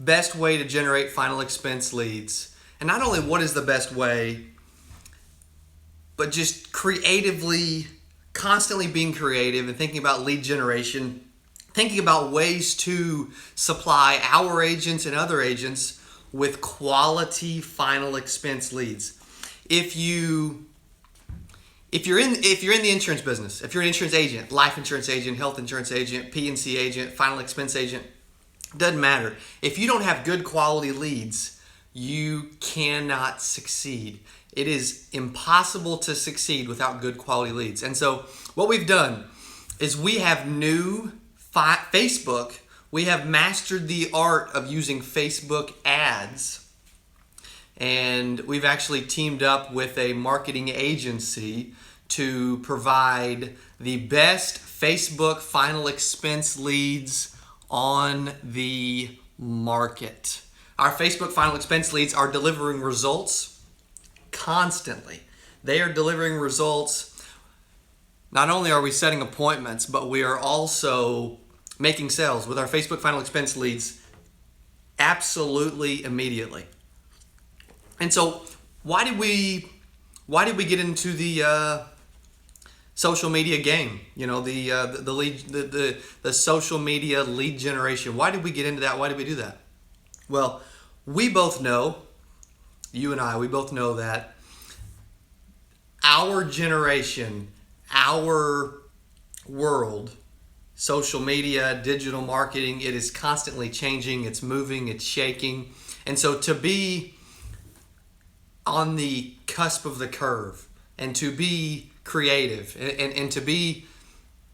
best way to generate final expense leads. And not only what is the best way, but just creatively, constantly being creative and thinking about lead generation, thinking about ways to supply our agents and other agents with quality final expense leads. If you're in the insurance business, if you're an insurance agent, life insurance agent, health insurance agent, P&C agent, final expense agent, doesn't matter. If you don't have good quality leads, you cannot succeed. It is impossible to succeed without good quality leads. And so what we've done is we have Facebook. We have mastered the art of using Facebook ads. And we've actually teamed up with a marketing agency to provide the best Facebook final expense leads on the market. Our Facebook final expense leads are delivering results constantly. They are delivering results. Not only are we setting appointments, but we are also making sales with our Facebook final expense leads absolutely immediately. And so why did we get into the social media game? You know, the social media lead generation. Why did we get into that? Why did we do that? Well, we both know, you and I, we both know that our generation, our world, social media, digital marketing, it is constantly changing, it's moving, it's shaking. And so to be on the cusp of the curve and to be creative and to be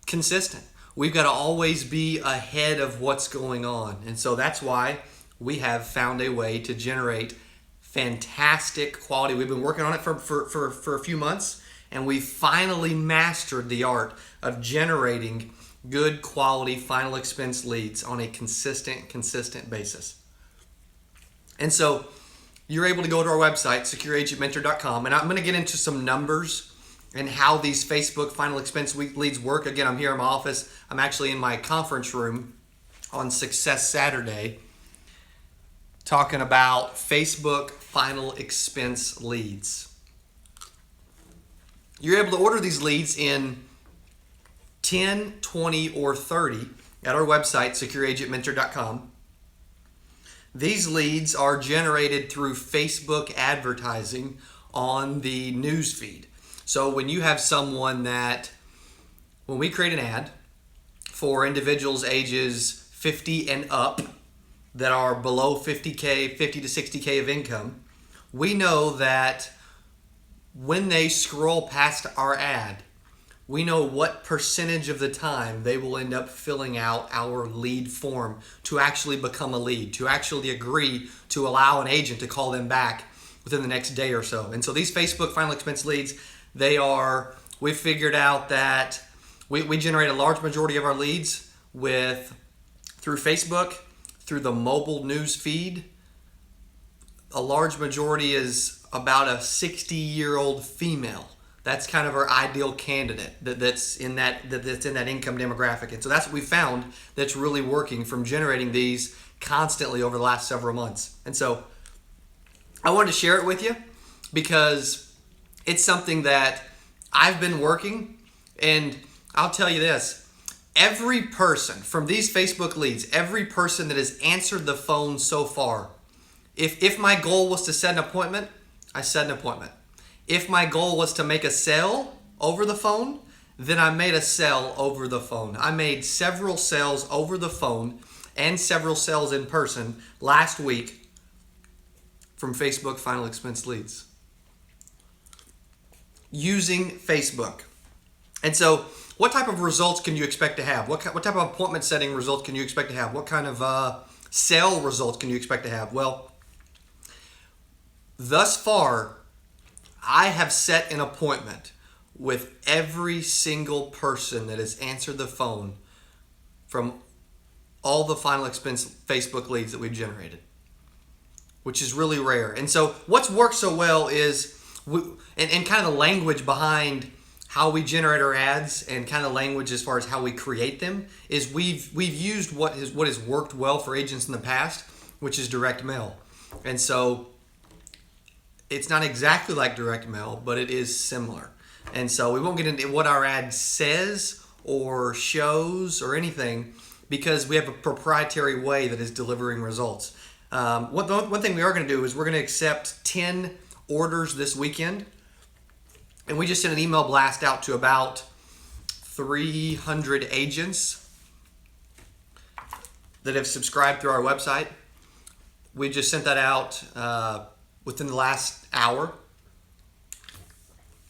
consistent, we've got to always be ahead of what's going on. And so that's why we have found a way to generate fantastic quality. We've been working on it for a few months, and we finally mastered the art of generating good quality final expense leads on a consistent basis. And so you're able to go to our website, secureagentmentor.com, and I'm going to get into some numbers and how these Facebook final expense leads work. Again, I'm here in my office. I'm actually in my conference room on Success Saturday talking about Facebook final expense leads. You're able to order these leads in 10, 20, or 30 at our website, secureagentmentor.com. These leads are generated through Facebook advertising on the news feed. So when you have someone when we create an ad for individuals ages 50 and up that are below 50K, 50 to 60K of income, we know that when they scroll past our ad, we know what percentage of the time they will end up filling out our lead form to actually become a lead, to actually agree to allow an agent to call them back within the next day or so. And so these Facebook final expense leads, we figured out that we generate a large majority of our leads through Facebook, through the mobile news feed. A large majority is about a 60-year-old female. That's kind of our ideal candidate that's in that income demographic. And so that's what we found that's really working from generating these constantly over the last several months. And so I wanted to share it with you because it's something that I've been working, and I'll tell you this. Every person from these Facebook leads, every person that has answered the phone so far, if my goal was to set an appointment, I set an appointment. If my goal was to make a sale over the phone, then I made a sale over the phone. I made several sales over the phone and several sales in person last week from Facebook final expense leads using Facebook. And so what type of results can you expect to have? What type of appointment setting results can you expect to have? What kind of sale results can you expect to have? Well, thus far, I have set an appointment with every single person that has answered the phone from all the final expense Facebook leads that we've generated, which is really rare. And so what's worked so well is, and kind of the language behind how we generate our ads and kind of language as far as how we create them, is we've used what has worked well for agents in the past. which is direct mail. And so it's not exactly like direct mail, but it is similar. And so we won't get into what our ad says or shows or anything, because we have a proprietary way that is delivering results. One thing we are going to do is we're going to accept 10 orders this weekend. And we just sent an email blast out to about 300 agents that have subscribed through our website. We just sent that out within the last hour.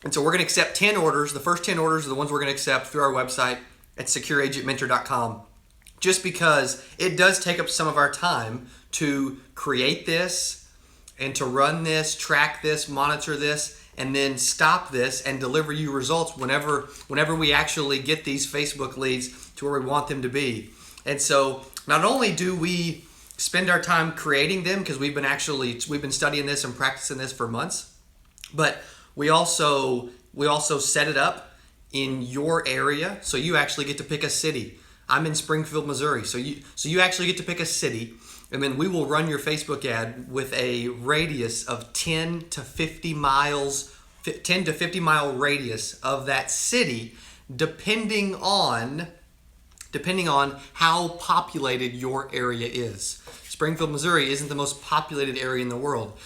And so we're going to accept 10 orders. The first 10 orders are the ones we're going to accept through our website at secureagentmentor.com. Just because it does take up some of our time to create this and to run this, track this, monitor this, and then stop this and deliver you results whenever we actually get these Facebook leads to where we want them to be. And so not only do we spend our time creating them, because we've been studying this and practicing this for months, but we also set it up in your area, so you actually get to pick a city. I'm in Springfield, Missouri, so you actually get to pick a city, and then we will run your Facebook ad with a radius of 10 to 50 mile radius of that city, depending on how populated your area is. Springfield, Missouri isn't the most populated area in the world,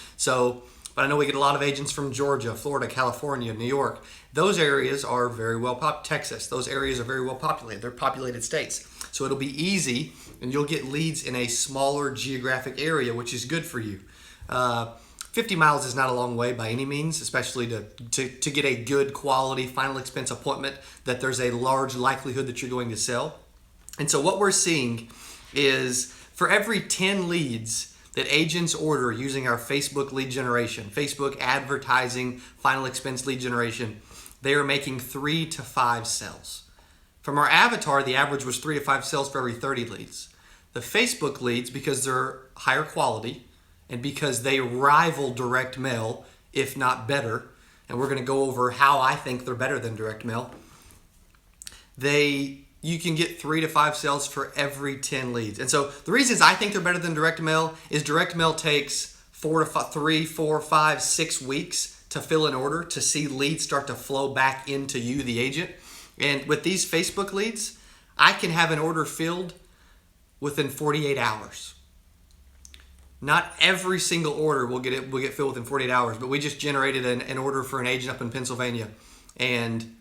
but I know we get a lot of agents from Georgia, Florida, California, New York. Those areas are very well Texas. Those areas are very well populated. They're populated states. So it'll be easy, and you'll get leads in a smaller geographic area, which is good for you. 50 miles is not a long way by any means, especially to get a good quality final expense appointment that there's a large likelihood that you're going to sell. And so what we're seeing is for every 10 leads that agents order using our Facebook lead generation, Facebook advertising, final expense lead generation, they are making 3 to 5 sales. From our avatar, the average was 3 to 5 sales for every 30 leads. The Facebook leads, because they're higher quality and because they rival direct mail, if not better, and we're going to go over how I think they're better than direct mail, you can get 3 to 5 sales for every 10 leads. And so the reasons I think they're better than direct mail is direct mail takes 3, 4, 5, 6 weeks to fill an order, to see leads start to flow back into you, the agent. And with these Facebook leads, I can have an order filled within 48 hours. Not every single order will get filled within 48 hours, but we just generated an order for an agent up in Pennsylvania, and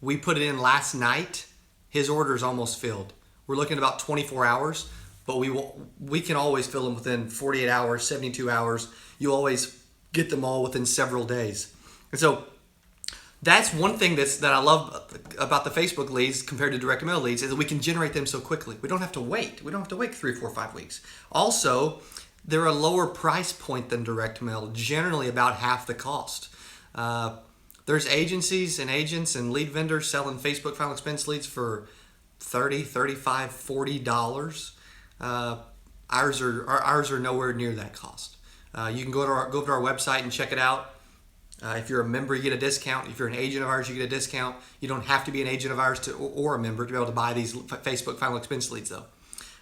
we put it in last night. His order is almost filled. We're looking at about 24 hours, but we can always fill them within 48 hours, 72 hours. You always get them all within several days. And so that's one thing that I love about the Facebook leads compared to direct mail leads, is that we can generate them so quickly. We don't have to wait. We don't have to wait 3, 4, 5 weeks. Also, they're a lower price point than direct mail, generally about half the cost. There's agencies and agents and lead vendors selling Facebook final expense leads for $30, $35, $40. Ours are nowhere near that cost. You can go to our website and check it out. If you're a member, you get a discount. If you're an agent of ours, you get a discount. You don't have to be an agent of ours or a member to be able to buy these Facebook final expense leads, though.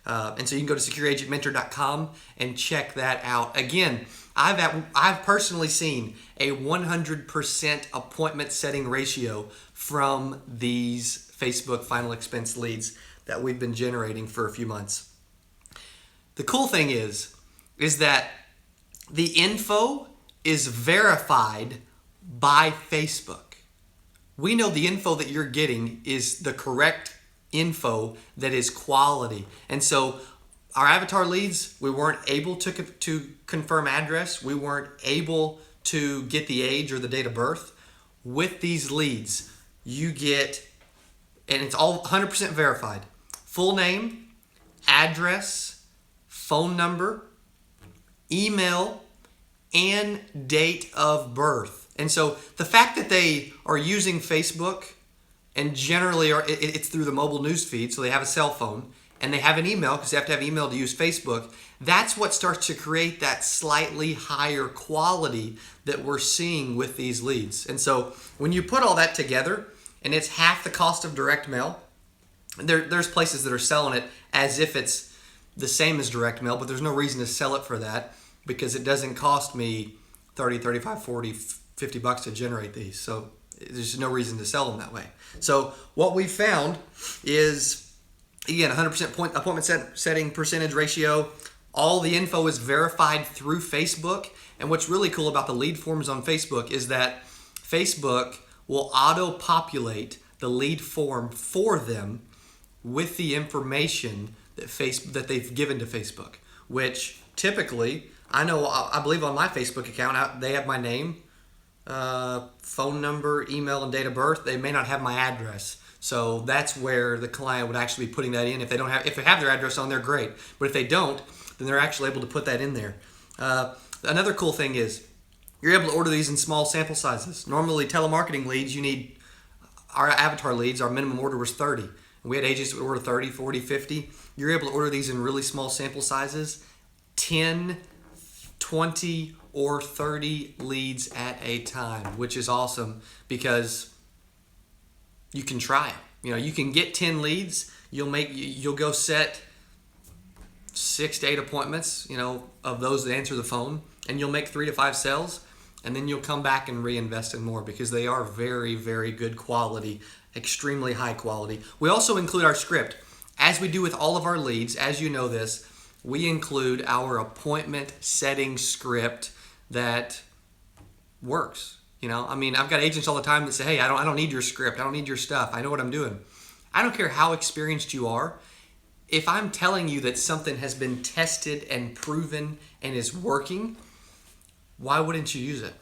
And so you can go to secureagentmentor.com and check that out. Again, I've personally seen a 100% appointment setting ratio from these Facebook final expense leads that we've been generating for a few months. The cool thing is that the info is verified by Facebook. We know the info that you're getting is the correct info that is quality. And so our avatar leads, we weren't able to confirm address. We weren't able to get the age or the date of birth. With these leads, you get, and it's all 100% verified, full name, address, phone number, email, and date of birth. And so the fact that they are using Facebook, and generally it's through the mobile news feed, so they have a cell phone, and they have an email because they have to have email to use Facebook, that's what starts to create that slightly higher quality that we're seeing with these leads. And so when you put all that together, and it's half the cost of direct mail, there's places that are selling it as if it's the same as direct mail, but there's no reason to sell it for that because it doesn't cost me 30, 35, 40, 50 bucks to generate these. So there's no reason to sell them that way. So what we found is, again, 100% appointment setting percentage ratio. All the info is verified through Facebook. And what's really cool about the lead forms on Facebook is that Facebook will auto-populate the lead form for them with the information that they've given to Facebook, which typically, I believe on my Facebook account, they have my name, phone number, email, and date of birth. They may not have my address. So that's where the client would actually be putting that in. If they have their address on there, great. But if they don't, then they're actually able to put that in there. Another cool thing is you're able to order these in small sample sizes. Normally, telemarketing leads, our avatar leads, our minimum order was 30. And we had agents that would order 30, 40, 50. You're able to order these in really small sample sizes, 10, 20, or 30 leads at a time, which is awesome because you can try it. You can get 10 leads. You'll go set 6 to 8 appointments, of those that answer the phone, and you'll make 3 to 5 sales, and then you'll come back and reinvest in more because they are very, very good quality, extremely high quality. We also include our script. As we do with all of our leads, as you know this, we include our appointment setting script that works. I've got agents all the time that say, hey, I don't need your script. I don't need your stuff. I know what I'm doing. I don't care how experienced you are. If I'm telling you that something has been tested and proven and is working, why wouldn't you use it?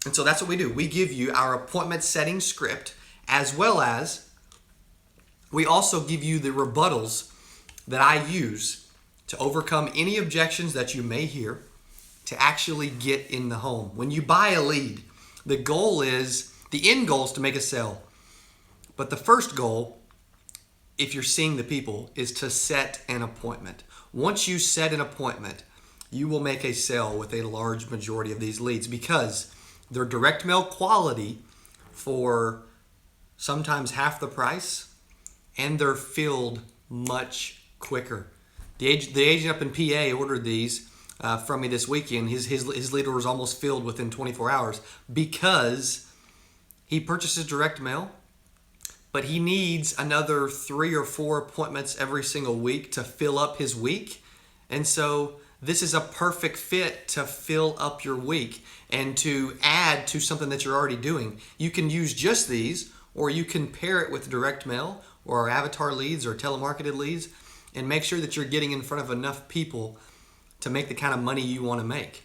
And so that's what we do. We give you our appointment setting script, as well as we also give you the rebuttals that I use to overcome any objections that you may hear to actually get in the home. When you buy a lead, the end goal is to make a sale. But the first goal, if you're seeing the people, is to set an appointment. Once you set an appointment, you will make a sale with a large majority of these leads because they're direct mail quality for sometimes half the price, and they're filled much quicker. The agent up in PA ordered these from me this weekend. His lead order was almost filled within 24 hours because he purchases direct mail, but he needs another 3 or 4 appointments every single week to fill up his week. And so this is a perfect fit to fill up your week and to add to something that you're already doing. You can use just these, or you can pair it with direct mail or our avatar leads or telemarketed leads and make sure that you're getting in front of enough people to make the kind of money you want to make.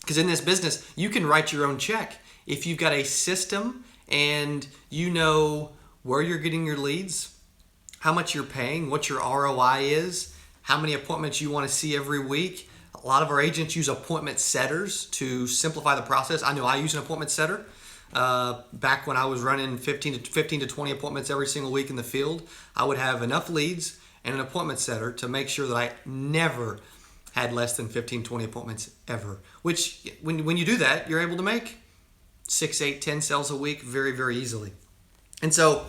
Because in this business, you can write your own check. If you've got a system and you know where you're getting your leads, how much you're paying, what your ROI is, how many appointments you want to see every week. A lot of our agents use appointment setters to simplify the process. I know I use an appointment setter. Back when I was running 15 to 20 appointments every single week in the field, I would have enough leads and an appointment setter to make sure that I never had less than 15, 20 appointments ever. Which, when you do that, you're able to make 6, 8, 10 sales a week very, very easily. And so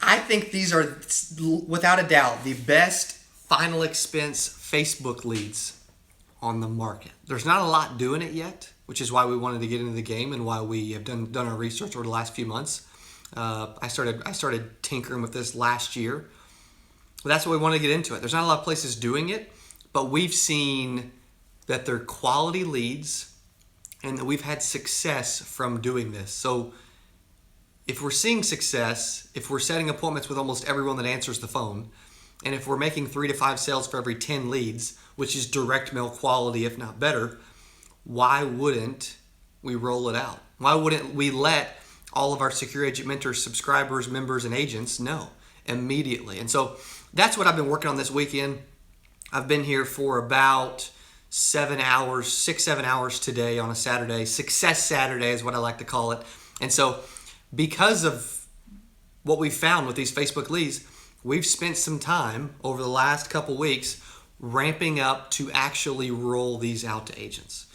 I think these are, without a doubt, the best final expense Facebook leads on the market. There's not a lot doing it yet, which is why we wanted to get into the game and why we have done our research over the last few months. I started tinkering with this last year. But that's what we want to get into it. There's not a lot of places doing it, but we've seen that they're quality leads and that we've had success from doing this. So if we're seeing success, if we're setting appointments with almost everyone that answers the phone, and if we're making 3 to 5 sales for every 10 leads, which is direct mail quality, if not better, why wouldn't we roll it out? Why wouldn't we let all of our Secure Agent Mentor subscribers, members, and agents know immediately? And so that's what I've been working on this weekend. I've been here for about 7 hours today on a Saturday. Success Saturday is what I like to call it. And so because of what we've found with these Facebook leads, we've spent some time over the last couple weeks ramping up to actually roll these out to agents.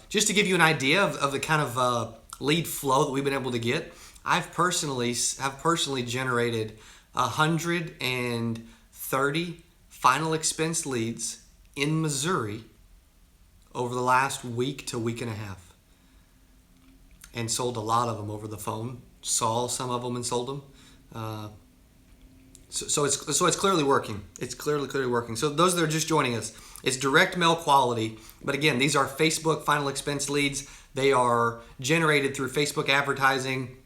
Just to give you an idea of the kind of lead flow that we've been able to get, I've personally generated 130 30 final expense leads in Missouri over the last week to week and a half, and sold a lot of them over the phone. Saw some of them and sold them. So it's clearly working. It's clearly working. So those that are just joining us, it's direct mail quality. But again, these are Facebook final expense leads. They are generated through Facebook advertising.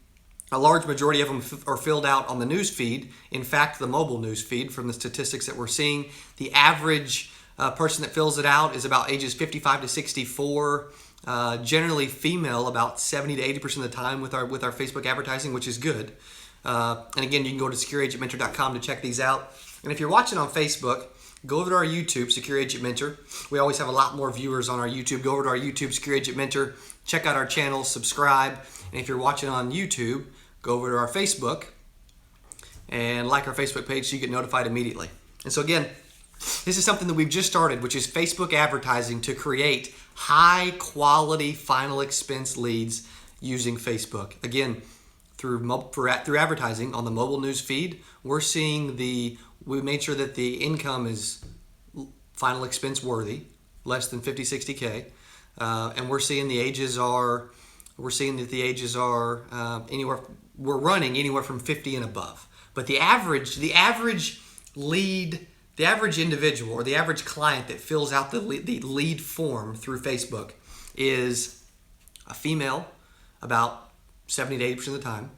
A large majority of them are filled out on the news feed. In fact, the mobile news feed, from the statistics that we're seeing, the average person that fills it out is about ages 55 to 64. Generally female, about 70 to 80% of the time with our Facebook advertising, which is good. And again, you can go to secureagentmentor.com to check these out. And if you're watching on Facebook, go over to our YouTube, Secure Agent Mentor. We always have a lot more viewers on our YouTube. Go over to our YouTube, Secure Agent Mentor. Check out our channel, subscribe. And if you're watching on YouTube, go over to our Facebook and like our Facebook page so you get notified immediately. And so again, this is something that we've just started, which is Facebook advertising to create high quality final expense leads using Facebook. Again, through advertising on the mobile news feed, we made sure that the income is final expense worthy, less than 50, 60K. And we're seeing the ages are we're running anywhere from 50 and above. But the average lead, the average individual or the average client that fills out the lead form through Facebook is a female, about 70 to 80% of the time,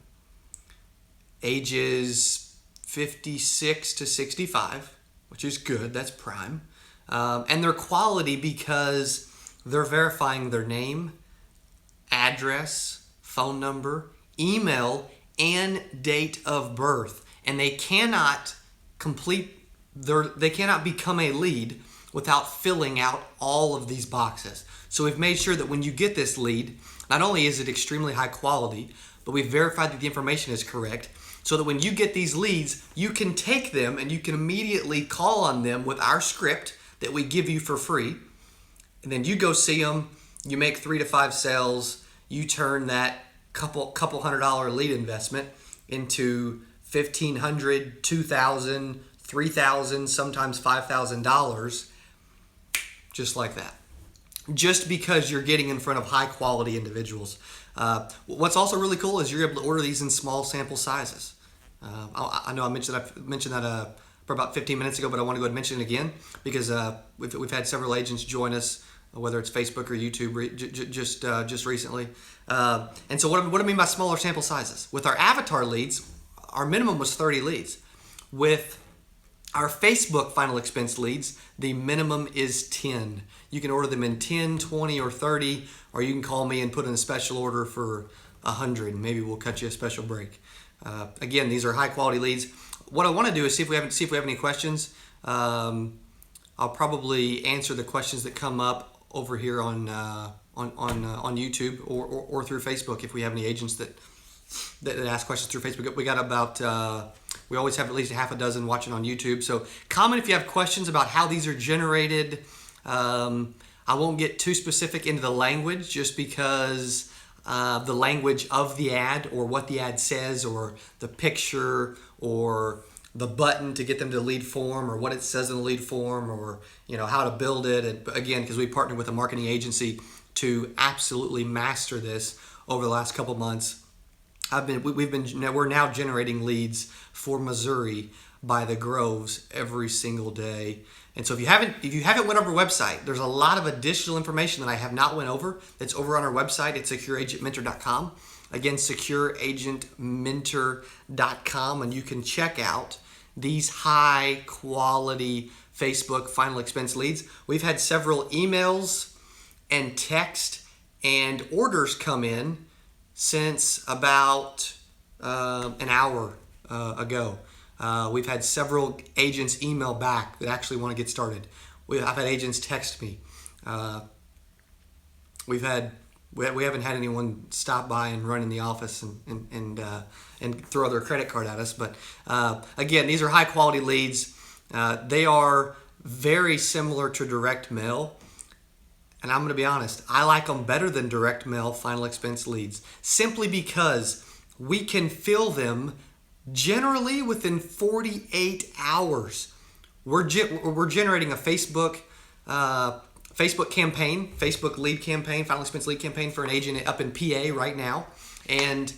ages 56 to 65, which is good, that's prime. And they're quality because they're verifying their name, address, phone number, email, and date of birth. And they cannot become a lead without filling out all of these boxes. So we've made sure that when you get this lead, not only is it extremely high quality, but we've verified that the information is correct, so that when you get these leads, you can take them and you can immediately call on them with our script that we give you for free. And then you go see them, you make 3 to 5 sales, you turn that couple $100 lead investment into $1,500, $2,000, $3,000, sometimes $5,000, just like that. Just because you're getting in front of high quality individuals. What's also really cool is you're able to order these in small sample sizes. I know I mentioned that for about 15 minutes ago, but I want to go ahead and mention it again because we've had several agents join us, whether it's Facebook or YouTube, just recently. And so what do I mean by smaller sample sizes? With our avatar leads, our minimum was 30 leads. With our Facebook final expense leads, the minimum is 10. You can order them in 10, 20, or 30, or you can call me and put in a special order for 100. Maybe we'll cut you a special break. Again, these are high quality leads. What I want to do is see if we have any questions. I'll probably answer the questions that come up over here on YouTube or through Facebook if we have any agents that ask questions through Facebook. We got about we always have at least half a dozen watching on YouTube. So comment if you have questions about how these are generated. I won't get too specific into the language just because the language of the ad or what the ad says or the picture or the button to get them to lead form or what it says in the lead form or how to build it. And again, because we partnered with a marketing agency to absolutely master this over the last couple months. We're now generating leads for Missouri by the groves every single day. And so if you haven't went over our website, there's a lot of additional information that I have not went over that's over on our website at secureagentmentor.com. Again, secureagentmentor.com, and you can check out these high quality Facebook final expense leads. We've had several emails and text and orders come in since about an hour ago. We've had several agents email back that actually want to get started. I've had agents text me. We haven't had anyone stop by and run in the office and throw their credit card at us. But again, these are high quality leads. They are very similar to direct mail. And I'm going to be honest, I like them better than direct mail final expense leads simply because we can fill them generally within 48 hours. we're generating a Facebook campaign, Facebook lead campaign, final expense lead campaign for an agent up in PA right now, and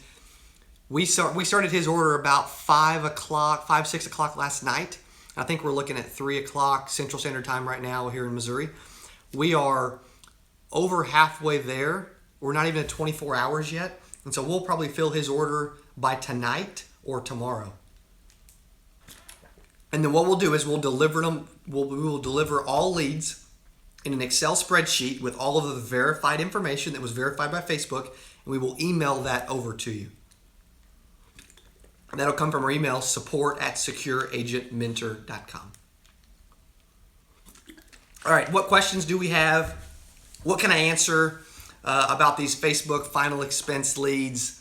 we started his order about 6 o'clock last night. I think we're looking at 3 o'clock Central Standard Time right now here in Missouri. We are over halfway there. We're not even at 24 hours yet. And so we'll probably fill his order by tonight or tomorrow. And then what we'll do is we'll deliver them. We will deliver all leads in an Excel spreadsheet with all of the verified information that was verified by Facebook. And we will email that over to you. And that'll come from our email, support@secureagentmentor.com. All right, what questions do we have? What can I answer about these Facebook final expense leads?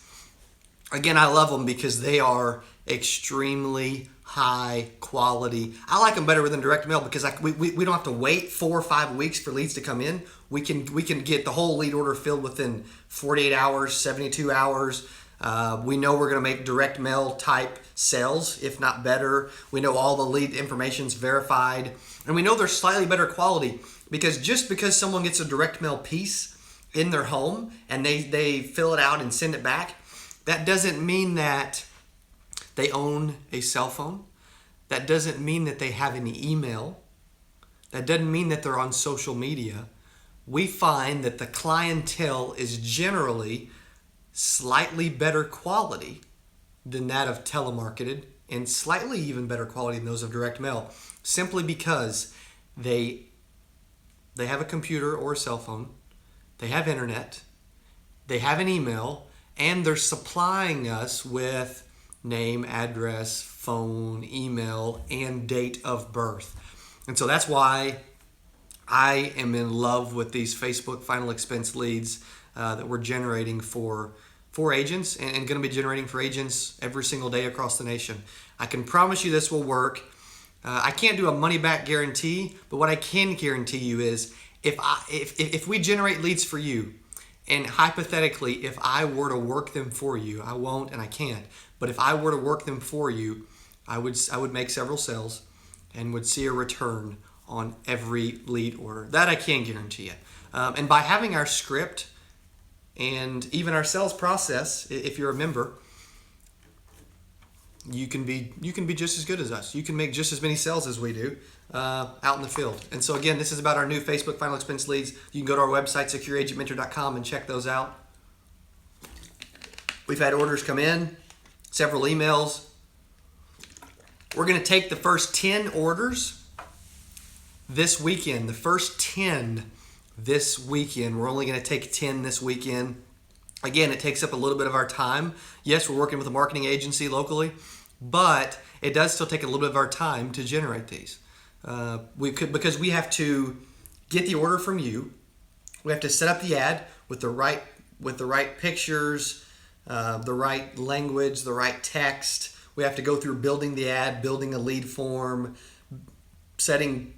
Again, I love them because they are extremely high quality. I like them better than direct mail because we don't have to wait 4 or 5 weeks for leads to come in. We can get the whole lead order filled within 48 hours, 72 hours. We know we're going to make direct mail type sales, if not better. We know all the lead information's verified, and we know they're slightly better quality because just because someone gets a direct mail piece in their home and they fill it out and send it back, that doesn't mean that they own a cell phone. That doesn't mean that they have an email. That doesn't mean that they're on social media. We find that the clientele is generally slightly better quality than that of telemarketed and slightly even better quality than those of direct mail, simply because they have a computer or a cell phone, they have internet, they have an email, and they're supplying us with name, address, phone, email, and date of birth. And so that's why I am in love with these Facebook final expense leads that we're generating for agents and going to be generating for agents every single day across the nation. I can promise you this will work. I can't do a money back guarantee, but what I can guarantee you is if we generate leads for you, and hypothetically, if I were to work them for you, I won't and I can't, but if I were to work them for you, I would make several sales and would see a return on every lead order. That I can guarantee you. And by having our script and even our sales process, if you're a member, you can be just as good as us. You can make just as many sales as we do out in the field. And so again, this is about our new Facebook final expense leads. You can go to our website, secureagentmentor.com, and check those out. We've had orders come in, several emails. We're going to take the first 10 orders this weekend. The first 10 this weekend. We're only going to take 10 this weekend. Again, it takes up a little bit of our time. Yes, we're working with a marketing agency locally, but it does still take a little bit of our time to generate these. Because we have to get the order from you. We have to set up the ad with the right pictures, the right language, the right text. We have to go through building the ad, building a lead form, setting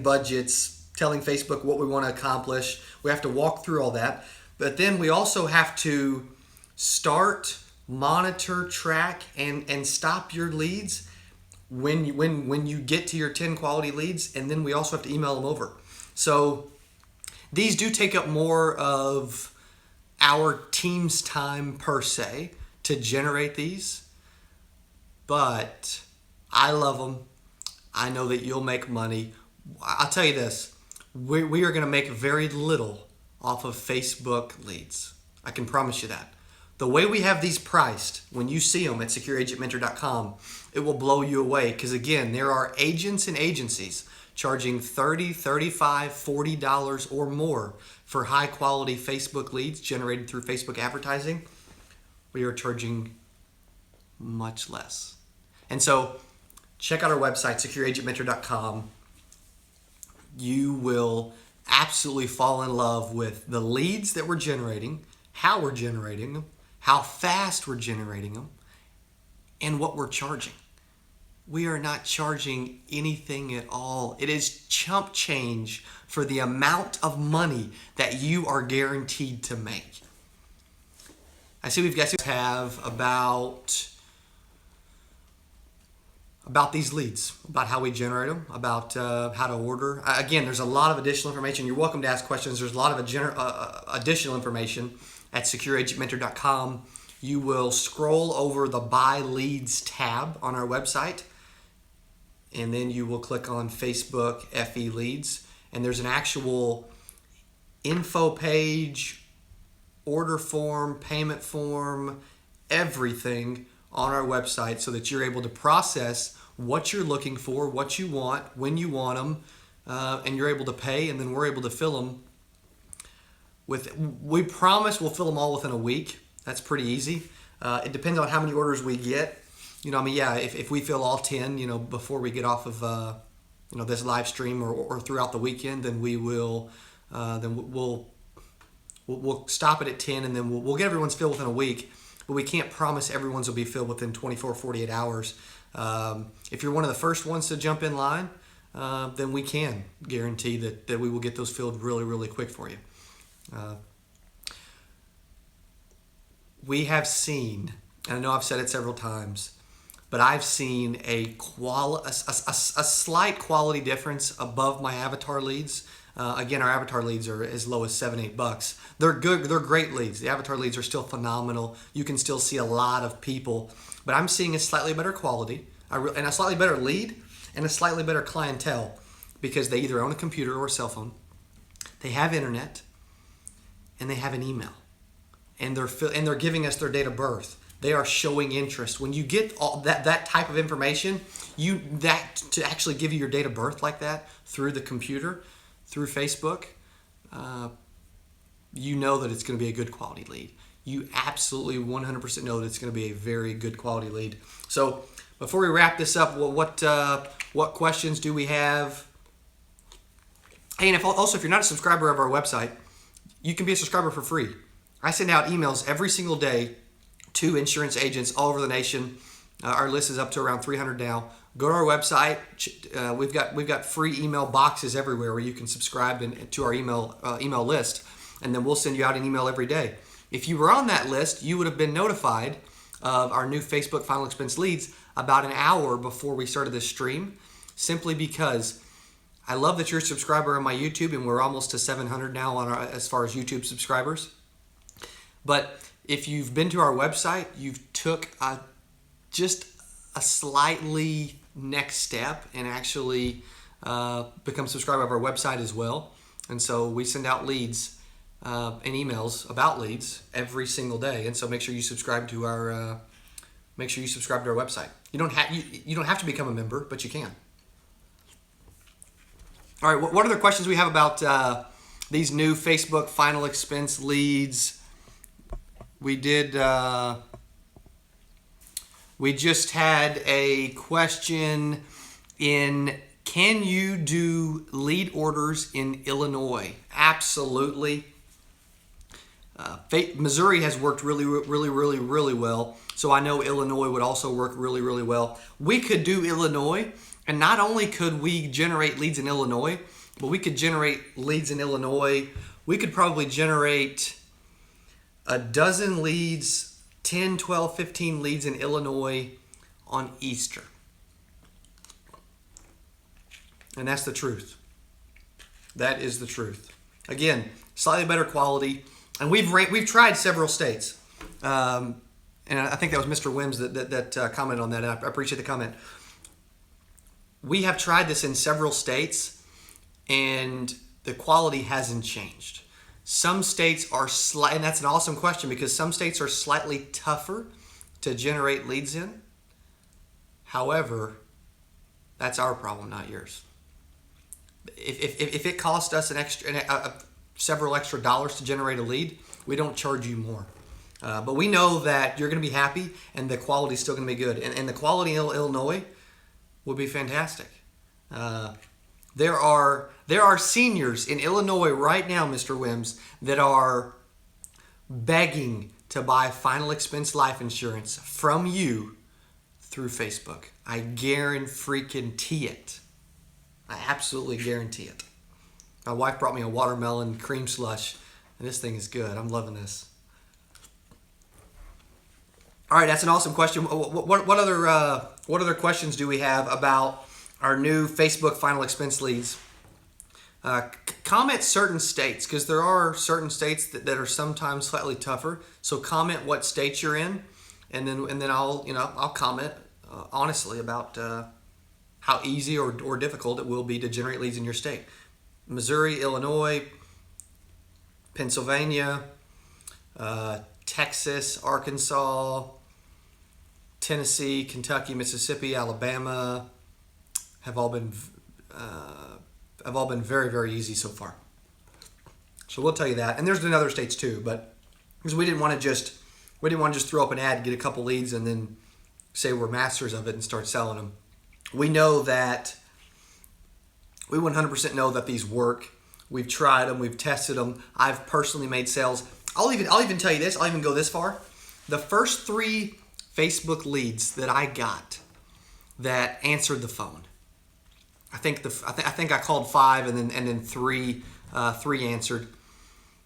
budgets, telling Facebook what we want to accomplish. We have to walk through all that. But then we also have to start, monitor, track, and stop your leads when you get to your 10 quality leads, and then we also have to email them over. So these do take up more of our team's time per se to generate these, but I love them. I know that you'll make money. I'll tell you this, we are going to make very little off of Facebook leads. I can promise you that. The way we have these priced, when you see them at secureagentmentor.com, it will blow you away because, again, there are agents and agencies charging $30, $35, $40 or more for high-quality Facebook leads generated through Facebook advertising. We are charging much less. And so check out our website, secureagentmentor.com. You will absolutely fall in love with the leads that we're generating, how we're generating them, how fast we're generating them, and what we're charging. We are not charging anything at all. It is chump change for the amount of money that you are guaranteed to make. I see we've got to have about about these leads, about how we generate them, about how to order. Again, there's a lot of additional information. You're welcome to ask questions. There's a lot of additional information at secureagentmentor.com. You will scroll over the Buy Leads tab on our website, and then you will click on Facebook FE Leads, and there's an actual info page, order form, payment form, everything on our website so that you're able to process what you're looking for, what you want, when you want them, and you're able to pay, and then we're able to fill them we promise we'll fill them all within a week. That's pretty easy. It depends on how many orders we get. If we fill all 10, before we get off of, this live stream or throughout the weekend, then we'll stop it at 10, and then we'll get everyone's filled within a week. But we can't promise everyone's will be filled within 24, 48 hours. If you're one of the first ones to jump in line, then we can guarantee that we will get those filled really, really quick for you. We have seen, and I know I've said it several times, but I've seen a slight quality difference above my avatar leads. Again, our avatar leads are as low as $7-8. They're good. They're great leads. The avatar leads are still phenomenal. You can still see a lot of people, but I'm seeing a slightly better quality and a slightly better lead and a slightly better clientele because they either own a computer or a cell phone, they have internet, and they have an email, and they're giving us their date of birth. They are showing interest. When you get all that type of information, to actually give you your date of birth like that through the computer, through Facebook, you know that it's going to be a good quality lead. You absolutely 100% know that it's going to be a very good quality lead. So before we wrap this up, what questions do we have? Hey, and if you're not a subscriber of our website, you can be a subscriber for free. I send out emails every single day to insurance agents all over the nation. Our list is up to around 300 now. Go to our website. We've got free email boxes everywhere where you can subscribe to our email list, and then we'll send you out an email every day. If you were on that list, you would have been notified of our new Facebook Final Expense Leads about an hour before we started this stream, simply because I love that you're a subscriber on my YouTube, and we're almost to 700 now as far as YouTube subscribers. But if you've been to our website, you've took just a slightly next step and actually become a subscriber of our website as well. And so we send out leads and emails about leads every single day. And so make sure you subscribe to our website. You don't have to become a member, but you can. All right, what other questions we have about these new Facebook Final Expense Leads? We just had a question in, can you do lead orders in Illinois? Absolutely. Missouri has worked really, really, really, really well. So I know Illinois would also work really, really well. We could do Illinois, and not only could we generate leads in Illinois, but we could generate leads in Illinois. We could probably generate a dozen leads, 10, 12, 15 leads in Illinois on Easter. And that's the truth. That is the truth. Again, slightly better quality. And we've tried several states. And I think that was Mr. Wims that commented on that. And I appreciate the comment. We have tried this in several states, and the quality hasn't changed. Some states are and that's an awesome question, because some states are slightly tougher to generate leads in. However, that's our problem, not yours. If it cost us several extra dollars to generate a lead, we don't charge you more. But we know that you're going to be happy, and the quality is still going to be good. And the quality in Illinois will be fantastic. There are seniors in Illinois right now, Mr. Wims, that are begging to buy final expense life insurance from you through Facebook. I guarantee it. I absolutely guarantee it. My wife brought me a watermelon cream slush, and this thing is good. I'm loving this. All right, that's an awesome question. What other questions do we have about our new Facebook final expense leads? Comment certain states, because there are certain states that are sometimes slightly tougher. So comment what states you're in, and then I'll comment honestly about how easy or difficult it will be to generate leads in your state. Missouri, Illinois, Pennsylvania, Texas, Arkansas, Tennessee, Kentucky, Mississippi, Alabama have all been very, very easy so far. So we'll tell you that. And there's been other states too, but because we didn't want to just throw up an ad, get a couple leads, and then say we're masters of it and start selling them. We know that we 100% know that these work. We've tried them, we've tested them. I've personally made sales. I'll even tell you this. I'll even go this far. The first 3 Facebook leads that I got that answered the phone. I think I called 5 and then 3 answered.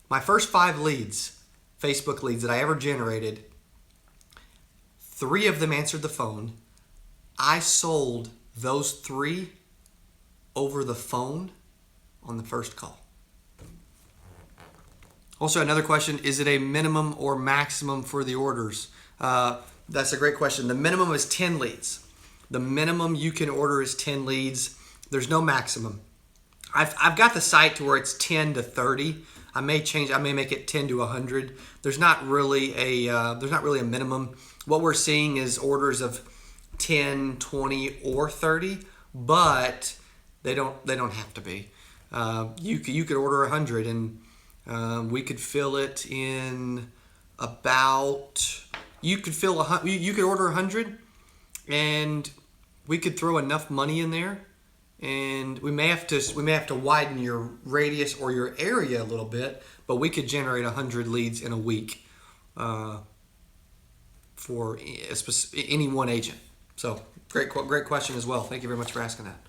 My first 5 leads, Facebook leads that I ever generated, 3 of them answered the phone. I sold those 3 over the phone on the first call. Also, another question, is it a minimum or maximum for the orders? That's a great question. The minimum is 10 leads. The minimum you can order is 10 leads. There's no maximum. I've got the site to where it's 10 to 30. I may make it 10 to 100. There's not really a minimum. What we're seeing is orders of 10, 20, or 30, but they don't have to be. You could order 100 and we could fill it in about. You could order 100 and we could throw enough money in there, and we may have to widen your radius or your area a little bit, but we could generate 100 leads in a week for any one agent. So great question as well. Thank you very much for asking that.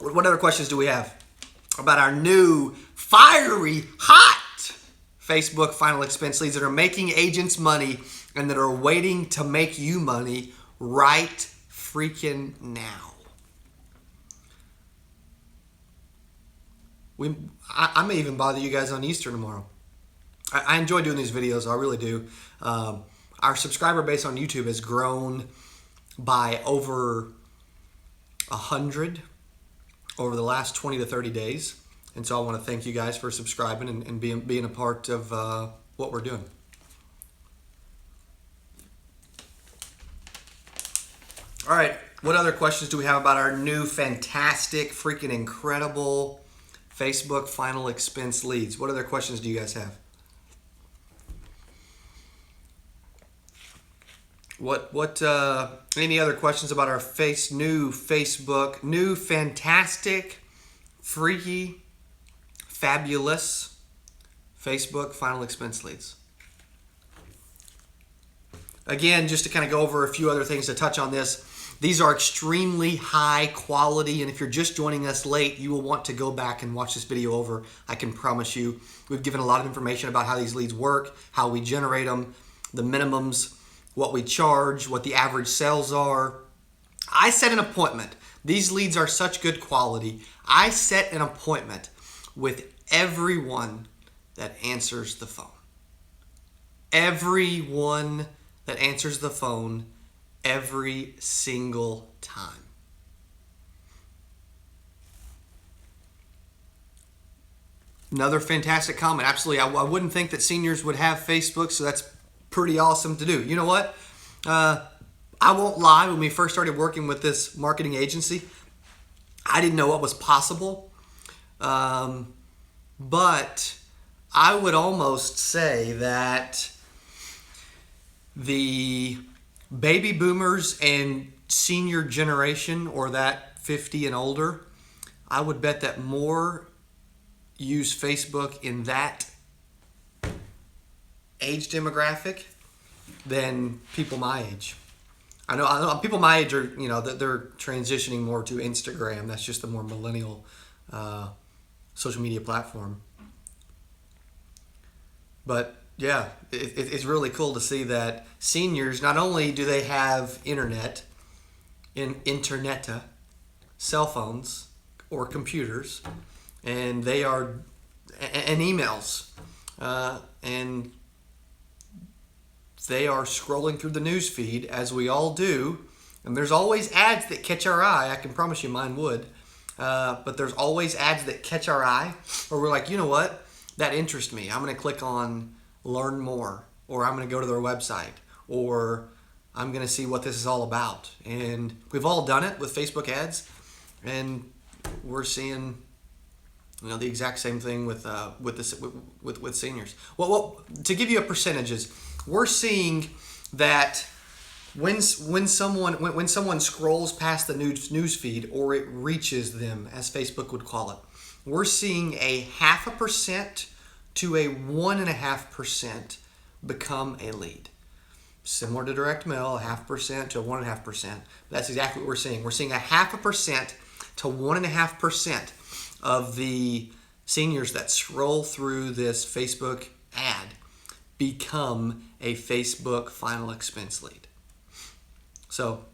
What other questions do we have about our new fiery hot Facebook final expense leads that are making agents money and that are waiting to make you money right freaking now? I may even bother you guys on Easter tomorrow. I enjoy doing these videos. I really do. Our subscriber base on YouTube has grown by over 100 over the last 20 to 30 days. And so I want to thank you guys for subscribing and being a part of what we're doing. All right, what other questions do we have about our new fantastic, freaking incredible Facebook final expense leads? What other questions do you guys have? Any other questions about our new fantastic, freaky, fabulous Facebook final expense leads? Again, just to kind of go over a few other things to touch on this. These are extremely high quality, and if you're just joining us late, you will want to go back and watch this video over. I can promise you. We've given a lot of information about how these leads work, how we generate them, the minimums, what we charge, what the average sales are. I set an appointment. These leads are such good quality. I set an appointment with everyone that answers the phone. Everyone that answers the phone every single time. Another fantastic comment. Absolutely. I wouldn't think that seniors would have Facebook, so that's pretty awesome to do. You know what? I won't lie. When we first started working with this marketing agency, I didn't know what was possible. But I would almost say that the baby boomers and senior generation, or that 50 and older, I would bet that more use Facebook in that age demographic than people my age. I know people my age are, they're transitioning more to Instagram. That's just the more millennial social media platform. But Yeah, it's really cool to see that seniors, not only do they have internet, cell phones or computers, and they are and emails, and they are scrolling through the news feed as we all do, and there's always ads that catch our eye. I can promise you mine would, but there's always ads that catch our eye, or we're like, you know what, that interests me. I'm going to click on learn more, or I'm going to go to their website, or I'm going to see what this is all about. And we've all done it with Facebook ads, and we're seeing the exact same thing with seniors. Well, to give you a percentages, we're seeing that when someone scrolls past the news feed, or it reaches them, as Facebook would call it, we're seeing a 0.5% to a 1.5% become a lead. Similar to direct mail, 0.5% to 1.5%. That's exactly what we're seeing. We're seeing a 0.5% to 1.5% of the seniors that scroll through this Facebook ad become a Facebook final expense lead. So,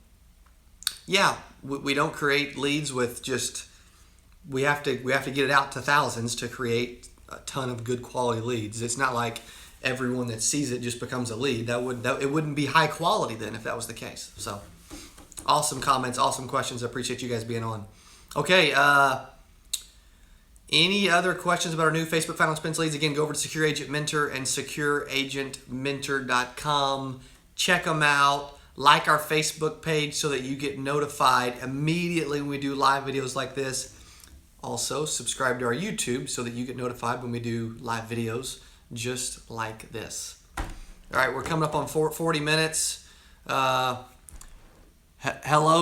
yeah, we don't create leads with just, we have to get it out to thousands to create a ton of good quality leads. It's not like everyone that sees it just becomes a lead. It wouldn't be high quality then if that was the case. So, awesome comments, awesome questions. I appreciate you guys being on. Okay, any other questions about our new Facebook Final Expense leads? Again, go over to Secure Agent Mentor and secureagentmentor.com. Check them out. Like our Facebook page so that you get notified immediately when we do live videos like this. Also, subscribe to our YouTube so that you get notified when we do live videos just like this. All right, we're coming up on 40 minutes. Hello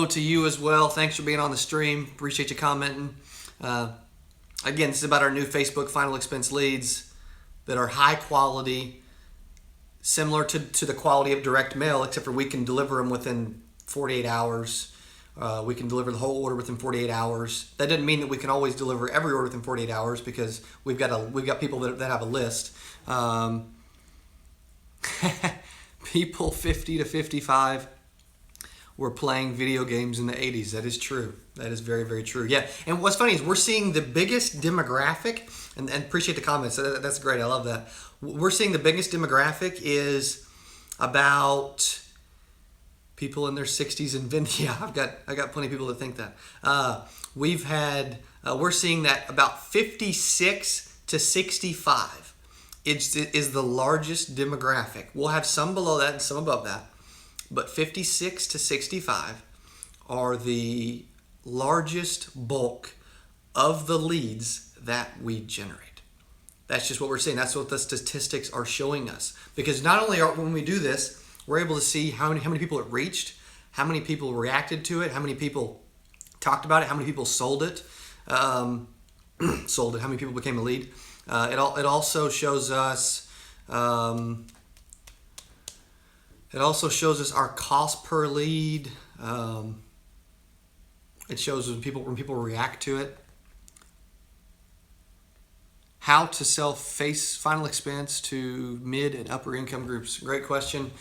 to you as well. Thanks for being on the stream. Appreciate you commenting. Again, this is about our new Facebook Final Expense leads that are high quality, similar to the quality of direct mail, except for we can deliver them within 48 hours. We can deliver the whole order within 48 hours. That doesn't mean that we can always deliver every order within 48 hours, because we've got people that have a list. People 50 to 55 were playing video games in the 80s. That is true. That is very, very true. Yeah. And what's funny is we're seeing the biggest demographic, and appreciate the comments. That's great. I love that. We're seeing the biggest demographic is about people in their 60s and vintage. Yeah, I got plenty of people that think that. We're seeing that about 56 to 65 is the largest demographic. We'll have some below that and some above that, but 56 to 65 are the largest bulk of the leads that we generate. That's just what we're seeing. That's what the statistics are showing us. Because not only when we do this, we're able to see how many people it reached, how many people reacted to it, how many people talked about it, how many people sold it, how many people became a lead. It also shows us our cost per lead. It shows when people react to it. How to sell final expense to mid and upper income groups. Great question.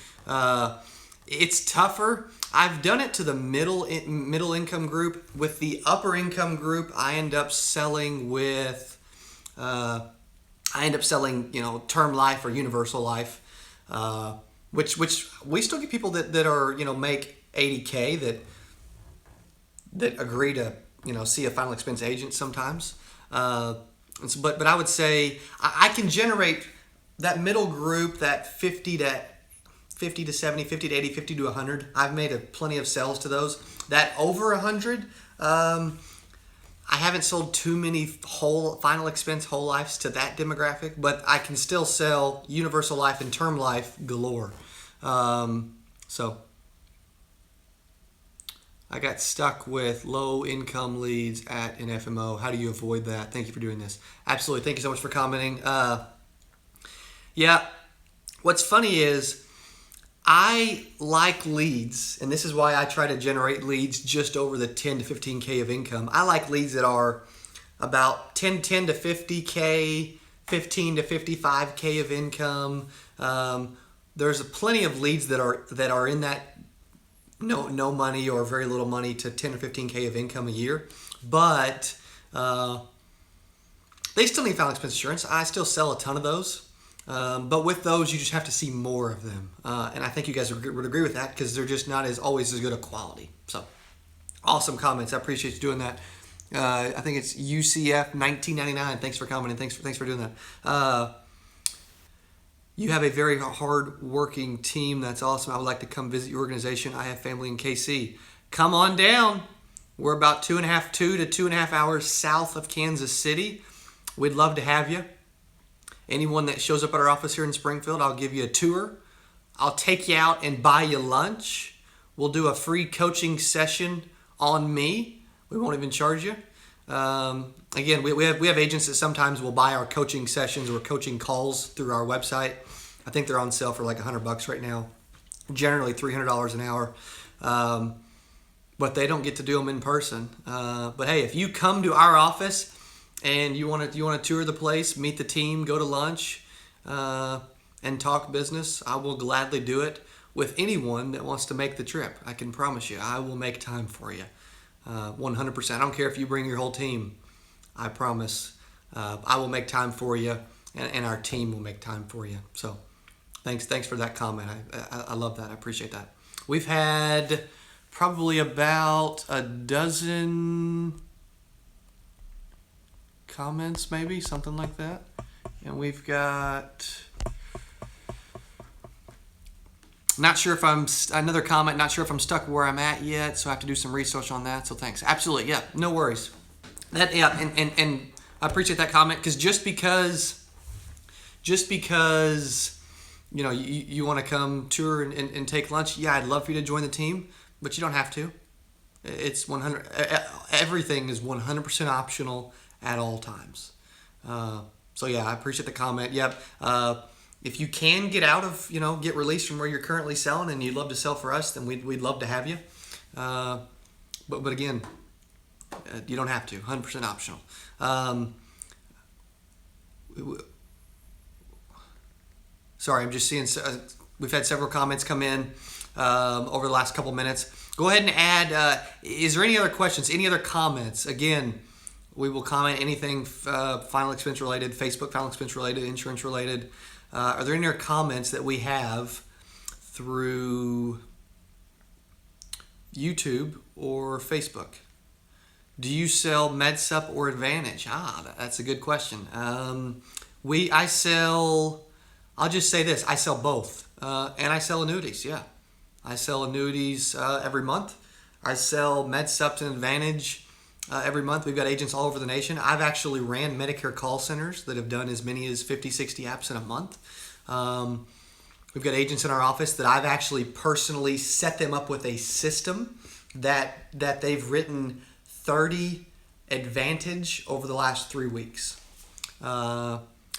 It's tougher. I've done it to the middle income group. With the upper income group, I end up selling term life or universal life, which we still get people that are make $80K that agree to see a final expense agent sometimes. But I would say I can generate that middle group, that 50 to 70, 50 to 80, 50 to 100. I've made plenty of sales to those. That over 100, I haven't sold too many final expense whole lives to that demographic, but I can still sell universal life and term life galore. So I got stuck with low income leads at an FMO. How do you avoid that? Thank you for doing this. Absolutely. Thank you so much for commenting. Yeah. What's funny is I like leads, and this is why I try to generate leads just over the 10 to 15K of income. I like leads that are about 10 to 50K, 15 to 55K of income. There's plenty of leads that are in that no money or very little money to 10 or 15K of income a year, but they still need final expense insurance. I still sell a ton of those, but with those you just have to see more of them, and I think you guys would agree with that because they're just not always as good a quality. So awesome comments. I appreciate you doing that. I think it's UCF 1999. Thanks for commenting. Thanks for doing that. You have a very hard-working team. That's awesome. I would like to come visit your organization. I have family in KC. Come on down. We're about 2 to 2.5 hours south of Kansas City. We'd love to have you. Anyone that shows up at our office here in Springfield, I'll give you a tour. I'll take you out and buy you lunch. We'll do a free coaching session on me. We won't even charge you. Again, we have agents that sometimes will buy our coaching sessions or coaching calls through our website. I think they're on sale for like $100 right now. Generally $300 an hour. But they don't get to do them in person. But hey, if you come to our office and you want to tour the place, meet the team, go to lunch, and talk business, I will gladly do it with anyone that wants to make the trip. I can promise you, I will make time for you. 100%. I don't care if you bring your whole team. I promise I will make time for you, and our team will make time for you. So thanks for that comment. I love that. I appreciate that. We've had probably about a dozen comments, maybe something like that, and we've got another comment, not sure if I'm stuck where I'm at yet, so I have to do some research on that. So thanks. Absolutely. Yeah, no worries. And I appreciate that comment, because just because you want to come tour and take lunch, yeah, I'd love for you to join the team, but you don't have to. It's 100. Everything is 100% optional at all times. So yeah, I appreciate the comment. Yep. If you can get out of, get released from where you're currently selling and you'd love to sell for us, then we'd love to have you. But again, you don't have to. 100% optional. Sorry, I'm just seeing we've had several comments come in over the last couple minutes. Go ahead and add. Is there any other questions? Any other comments? Again, we will comment anything final expense related, Facebook final expense related, insurance related. Are there any other comments that we have through YouTube or Facebook? Do you sell MedSup or Advantage? That's a good question. I'll just say this, I sell both. And I sell annuities, yeah. I sell annuities every month. I sell MedSup and Advantage every month. We've got agents all over the nation. I've actually ran Medicare call centers that have done as many as 50, 60 apps in a month. We've got agents in our office that I've actually personally set them up with a system that they've written 30 Advantage over the last 3 weeks.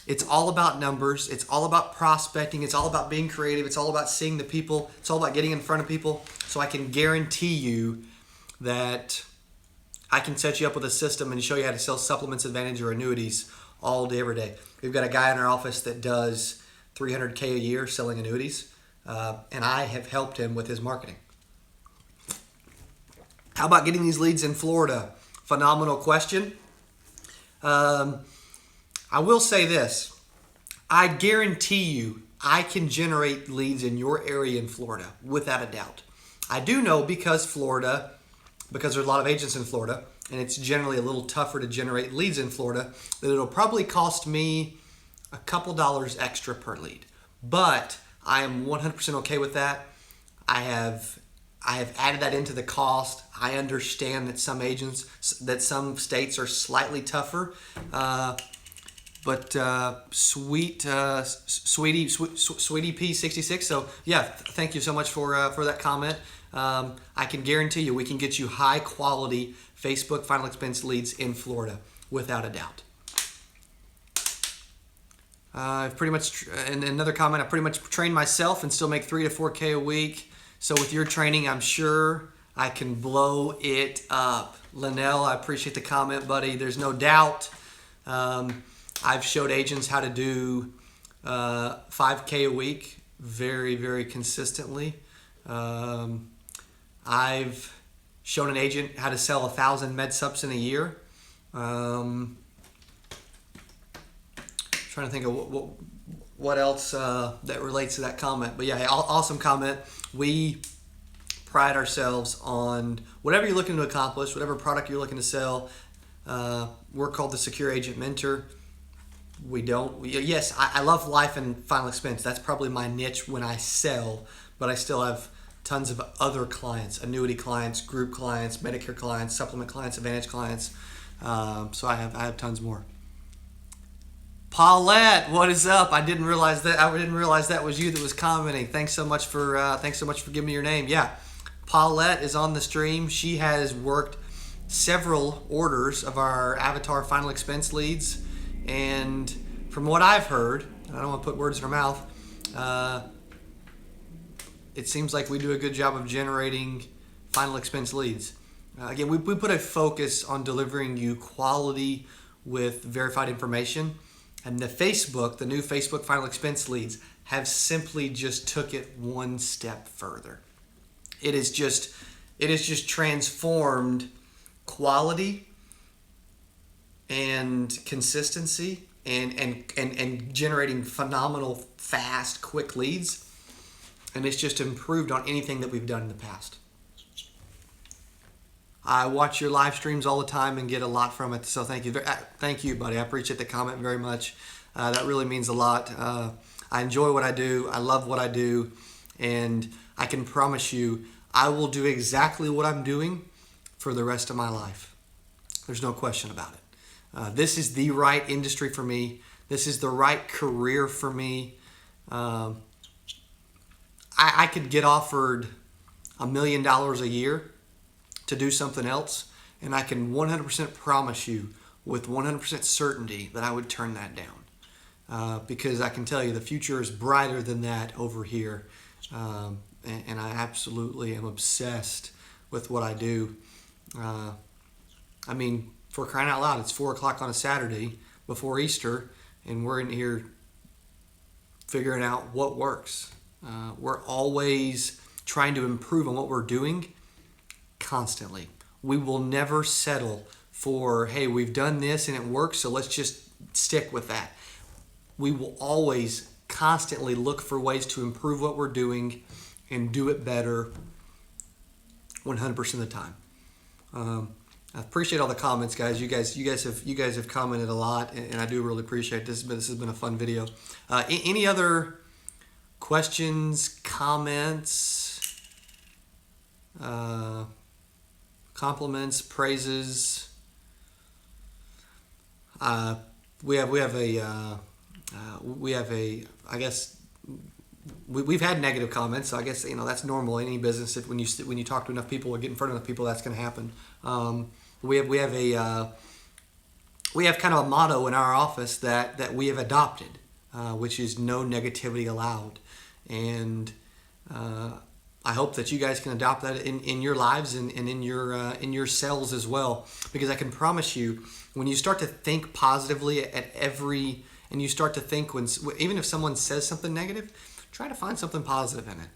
It's all about numbers. It's all about prospecting. It's all about being creative. It's all about seeing the people. It's all about getting in front of people. So I can guarantee you that I can set you up with a system and show you how to sell supplements, Advantage, or annuities all day, every day. We've got a guy in our office that does $300K a year selling annuities, and I have helped him with his marketing. How about getting these leads in Florida? Phenomenal question. I will say this. I guarantee you I can generate leads in your area in Florida without a doubt. I do know because there's a lot of agents in Florida, and it's generally a little tougher to generate leads in Florida, that it'll probably cost me a couple dollars extra per lead. But I am 100% okay with that. I have added that into the cost. I understand that some states are slightly tougher. But Sweetie P66. So yeah, thank you so much for that comment. I can guarantee you we can get you high quality Facebook final expense leads in Florida without a doubt. I've pretty much, and another comment, I pretty much train myself and still make 3 to 4K a week. So with your training, I'm sure I can blow it up. Linnell, I appreciate the comment, buddy. There's no doubt. I've showed agents how to do 5K a week very, very consistently. I've shown an agent how to sell 1,000 med subs in a year. Trying to think of what else that relates to that comment. But yeah, awesome comment. We pride ourselves on whatever you're looking to accomplish, whatever product you're looking to sell. We're called the Secure Agent Mentor. Yes, I love life and final expense. That's probably my niche when I sell, but I still have tons of other clients, annuity clients, group clients, Medicare clients, supplement clients, Advantage clients. So I have tons more. Paulette, what is up? I didn't realize that was you that was commenting. Thanks so much for giving me your name. Yeah, Paulette is on the stream. She has worked several orders of our Avatar final expense leads, and from what I've heard, and I don't want to put words in her mouth, it seems like we do a good job of generating final expense leads. Again, we put a focus on delivering you quality with verified information. And the new Facebook final expense leads have simply just took it one step further. It is just transformed quality and consistency and generating phenomenal, fast, quick leads. And it's just improved on anything that we've done in the past. I watch your live streams all the time and get a lot from it. So thank you, buddy. I appreciate the comment very much. That really means a lot. I enjoy what I do. I love what I do. And I can promise you, I will do exactly what I'm doing for the rest of my life. There's no question about it. This is the right industry for me. This is the right career for me. I could get offered $1 million a year to do something else, and I can 100% promise you with 100% certainty that I would turn that down, because I can tell you the future is brighter than that over here, and I absolutely am obsessed with what I do. I mean, for crying out loud, it's 4 o'clock on a Saturday before Easter, and we're in here figuring out what works. We're always trying to improve on what we're doing constantly. We will never settle for, hey, we've done this and it works, so let's just stick with that. We will always constantly look for ways to improve what we're doing and do it better 100% of the time. I appreciate all the comments, guys. You guys have commented a lot, and I do really appreciate this. But this has been a fun video. Any other questions, comments, compliments, praises? We have a I guess we've had negative comments, so I guess that's normal in any business. If when you talk to enough people or get in front of enough people, that's going to happen. We have kind of a motto in our office that we have adopted, which is no negativity allowed, and I hope that you guys can adopt that in your lives and in your sales as well, because I can promise you, when you start to think positively and you start to think even if someone says something negative, try to find something positive in it.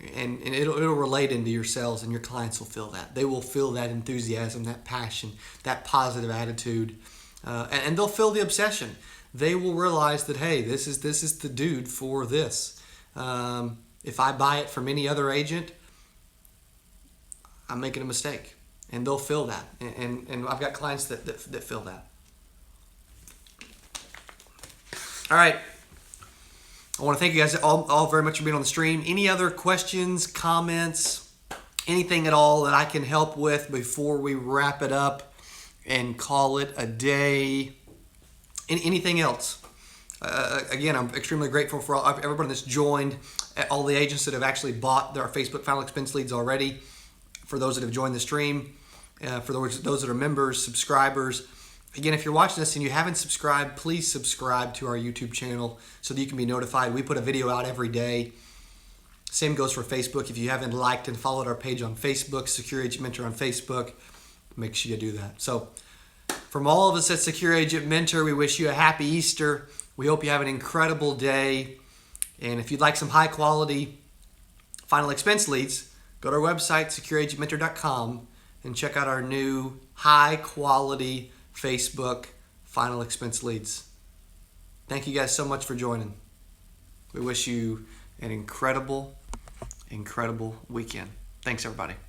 And it'll relate into your sales, and your clients will feel that. They will feel that enthusiasm, that passion, that positive attitude, and they'll feel the obsession. They will realize that, hey, this is the dude for this. If I buy it from any other agent, I'm making a mistake, and they'll feel that. And I've got clients that feel that. All right. I want to thank you guys all very much for being on the stream. Any other questions, comments, anything at all that I can help with before we wrap it up and call it a day? Anything else? Again, I'm extremely grateful for everybody that's joined, all the agents that have actually bought their Facebook final expense leads already, for those that have joined the stream, for those that are members, subscribers. Again, if you're watching this and you haven't subscribed, please subscribe to our YouTube channel so that you can be notified. We put a video out every day. Same goes for Facebook. If you haven't liked and followed our page on Facebook, Secure Agent Mentor on Facebook, make sure you do that. So From all of us at Secure Agent Mentor, we wish you a happy Easter. We hope you have an incredible day. And if you'd like some high quality final expense leads, go to our website, secureagentmentor.com, and check out our new high quality Facebook final expense leads. Thank you guys so much for joining. We wish you an incredible weekend. Thanks, everybody.